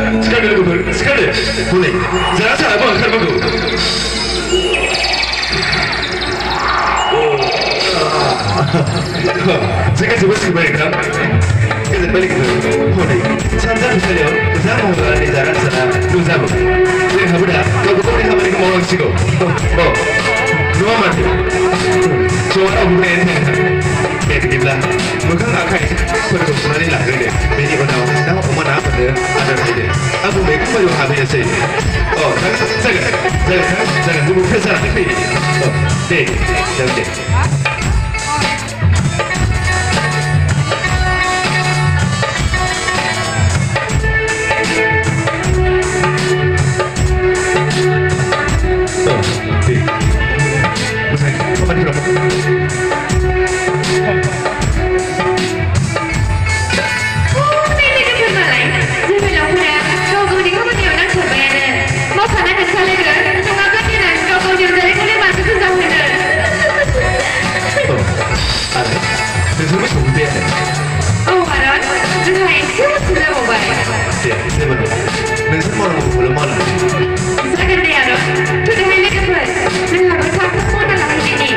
스카드 boleh jangan salah bang kan bagus 제가 저거 쓰니까 그래서 빨리 boleh 참자 주세요 그사 먹으라 니 잘하잖아 누사 먹 내가 가보자 너도 빨리 가면 이거 먹어 치고 누가 말이야 좋아 우리 Beginilah, bukan akan perkebunan ini lah, ini. Bini orang awak, dah apa mana apa dia ada ini. Aku mereka baru habis saya. Oh, jangan dulu kesan ini. Oh, deh, jangan deh. Oh, deh. Bukan, apa dia berapa? Oh, Aron, Methai, siapa sudah mau bayar? Ya, saya betul. Mungkin mau boleh mana? Silakan deh, Aron. Sudah hari lepas, Methai bersama semua dalam ini.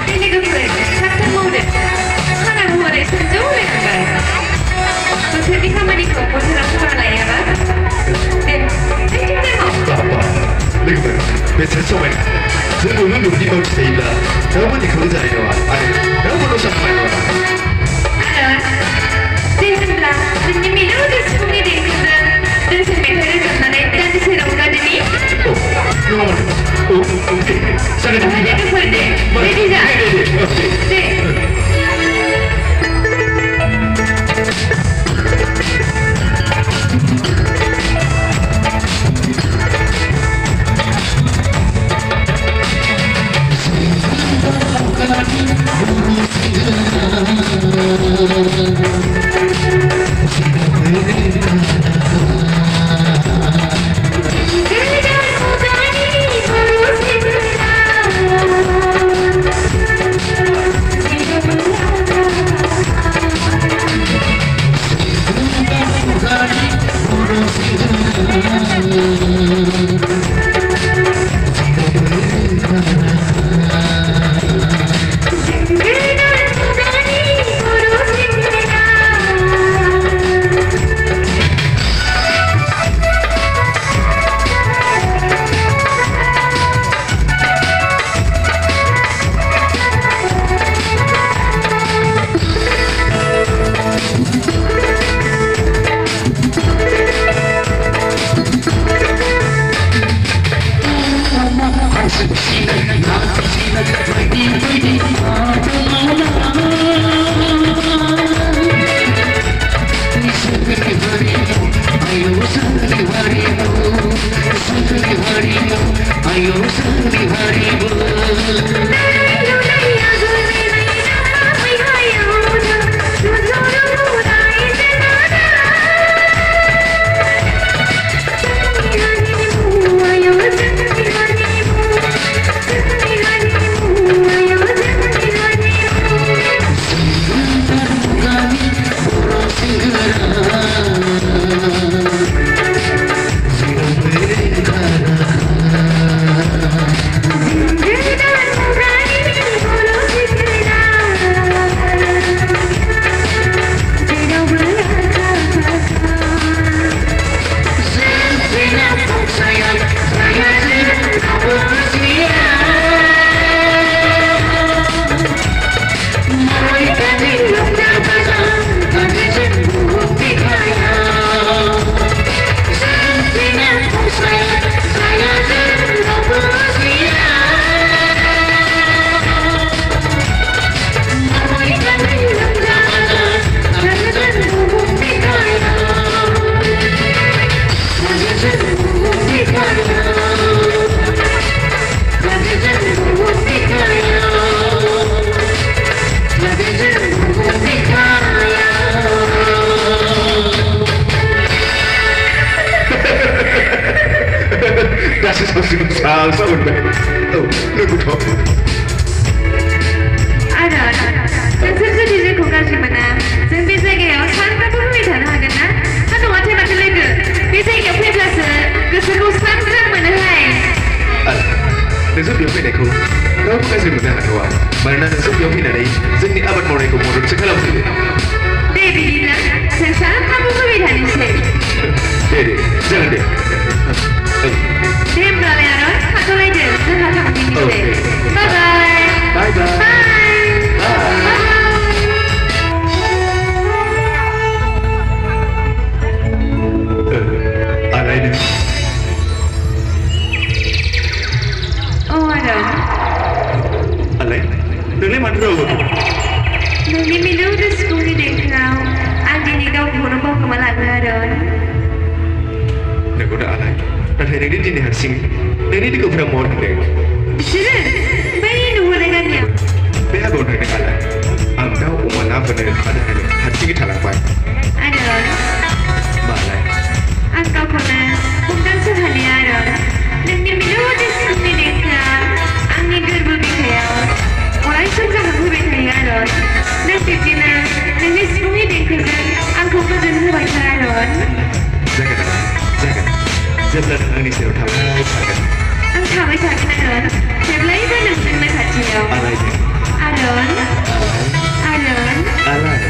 Ini kebetulan, sakit muda. Karena muda sejauh lebih baik. Jadi kamu di kau serang Alai Aron. Apa? Lihat, besar semua. Saya belum di bawah saya. Kamu di kerja ini wah. Kamu belum sampai wah. Aron, janganlah menyemil udah semuanya di kerja. Dan sementara zaman dan diserang ini. Oh, nomor. Oh, okey. Saya dah Ada kepada. Jadi dah. Okey. sound back. Oh, look at her. Aron, nonsense DJ ko kasi mana. Sen bisa kaya, sang tak boleh dah nak kena. Kan orang cakap lagi, bisa kaya punya jasa, keseru sang mana hai. Nasi biar pun aku, kau kasi mana hatuah. Mana nasi biar pun ada, sini abad mau aku mau cekal apa ni? Baby, sen sang tak boleh dah ni sih. Dede, jangan deh. Dem Alai Aron, aku lagi, sen tak boleh ni sih. Bye bye. Bye bye. Bye. Alai ni. Oh Aron, Alai, nilai mana tu? nanti milu di sekolah ni dekau, andi ni kau pun bawa kemalan Aron. Nak guna Alai. Nanti ni di ni hasil. Nanti di kau pernah mau ni. Sini, bayi nu dengan dia. Biar kau nak Alai. Angkau umana benar ada ni. Hasil kita lakukan. Aron, Balai. engkau kena bukan sehari Aron. Nanti milu di sekolah ni dekau, andi gerbu dekau. Orang saja aku bertanya Aron. Nanti jina, nanti sekolah ni dekau, aku kerja baik Aron. Jangan Alai. Jangan. Jangan ni saya tahu. Jangan. Engkau baik Aron. Sebelum itu nanti nak kacau. Alai ni. Aron, Aron. Alai.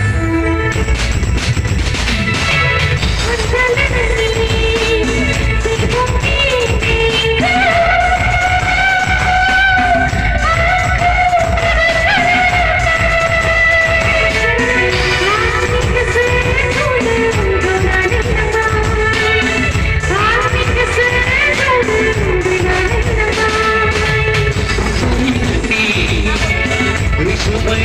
Ini semua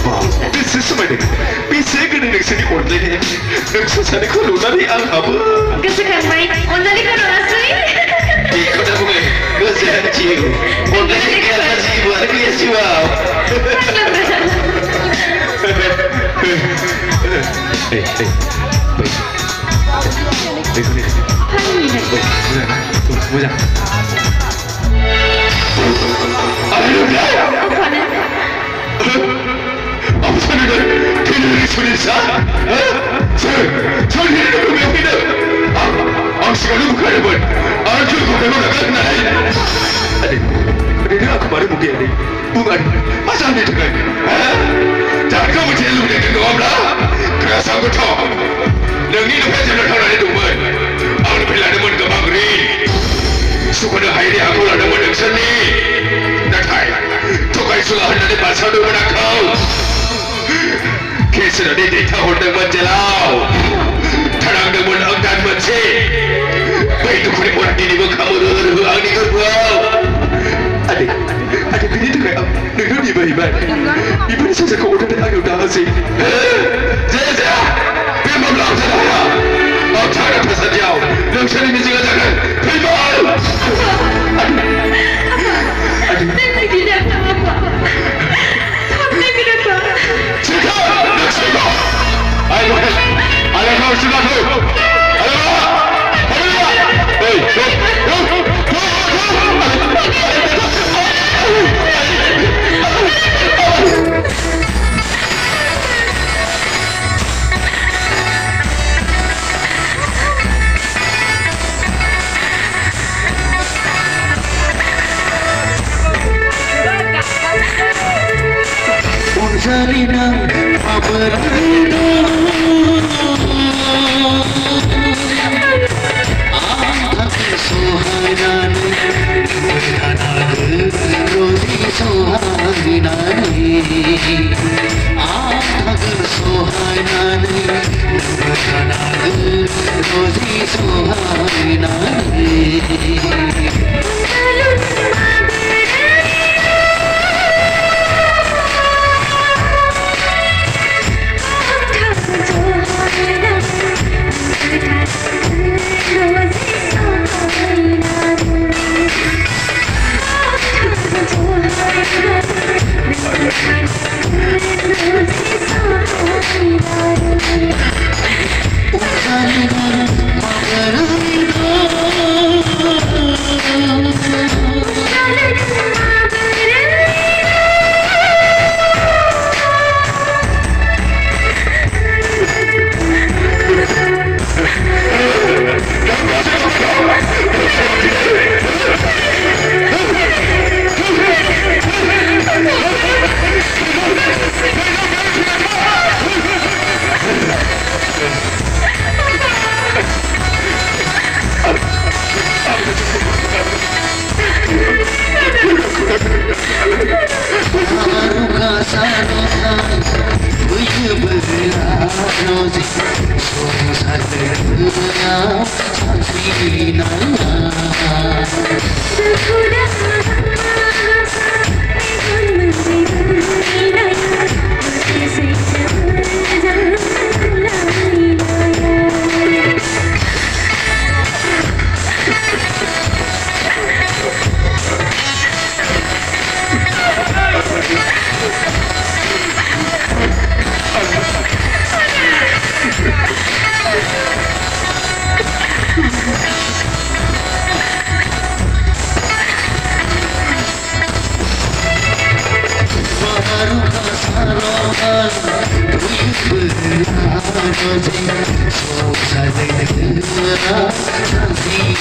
बेसे समायदों बेसे गोदै नोंसोरनि अनलायनाया नोंसोर सानैखौ नुनानै आंहाबो गोसोखांबाय अनजालिखौ नुवासै बेखौनो बुङो गोसोआनो जिउ अनलायनाय गैयाब्ला जिउआनो गैया जिउआव मोजां 아버지는 그녀를 소리사 저리를 명이는 앙씨가 누구가려면 아주고 배우나가 나이 아니 그래 내가 그 말을 묻게 해 뭉아리 마사한테 들어가 자 그러면 제일 눈에 뜬거 없나 그래서 한부터 능이는 회전을 하나의 동물 아우리 빌라는 뭔가 막으리 수고는 하이리 아무라는 뭔 능선니 나타이 토가이수가 하나의 마사도 문학하우 계스는 이 데이터 홀딩 문제라우 타랑등 문 엉단 문제 베이트 쿠리 모라니니고 카모르르 앙니고 부아우 아니 그니들가요 너는 이봐 이번에 세상에 오늘의 악을 당하지 제자 뱀먹을 없잖아요 어차피 패사지아우 명철이 미지가 작은 뱀먹 아니 기대 아빠 선배그랬다 지금 넥스이거 아이고 아이고 시가서 아이고 에이 Salinang paberino Ahak sohanan Berhanag Rodi sohanan Ahak sohanan Berhanag Rodi sohanan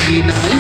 Terima kasih.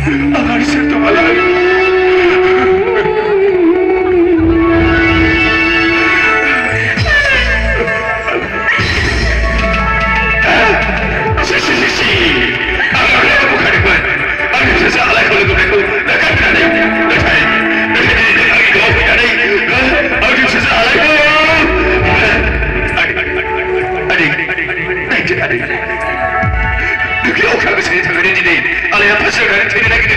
Alai serta Alai. Alai apa sekarang tidak lagi di Alai apa sekarang tidak lagi di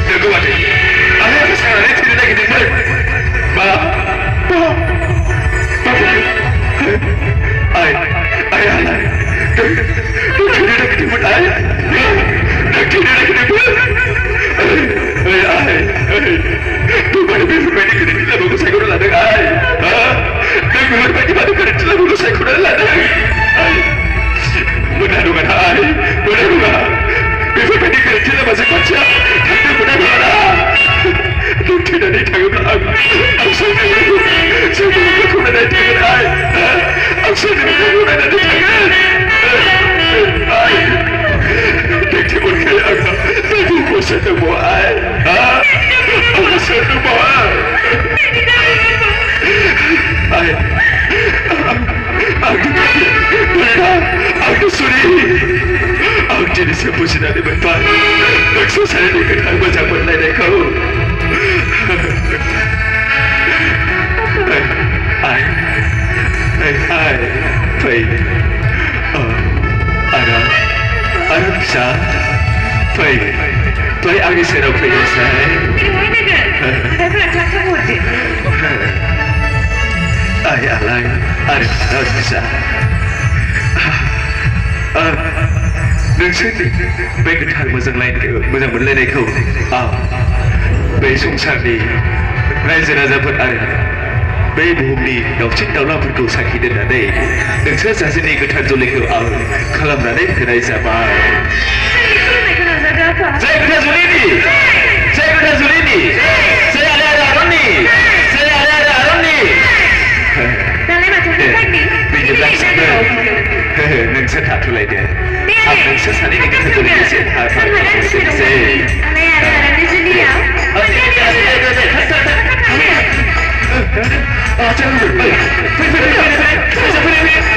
Dengar mati. Alai apa sekarang tidak lagi di Alai. Tidak lagi di Tu mana bisa main kerja di labu saya kurang ladang ay. Dan memang bagi pada kerja di labu saya kurang ladang. Benar dengan ay, benar dengan. Bisa main kerja di labu saya kerja, tapi benar dengan. Dan tidak ditanggung aku. Aku saya kurang ada dengan ay. Aku kurang ada dengan ay. Dekti pun kaya aku, tapi bosan tu buat ay. Aku satu bawa. Aku suri. Aku jadi siapa sudah dibentak. Baksa saya dikatakan macam berlai kau. Baik. Ada bisa. Baik. Baik, aku sedang pergi saya. Alai, ada bisa. Nonsense, baik ketar mazang berlain kau. Baik sungsar ni, raja raja pun ada. Baik bumi ni, dapat daulah pun kau sakit dan ada. Nonsense sahaja ni ketar julik kau. Kalam ada kenai zaman. Saya ketar julik ni. Saya ketar julik ni. Saya Alai Aron ni. Saya Alai Aron ni. Biji Baksa ni. Nonsense tak tu lagi. Aku nonsense hari ni ketar julik ni. Alai Aron di sini ya. Jangan. Jangan.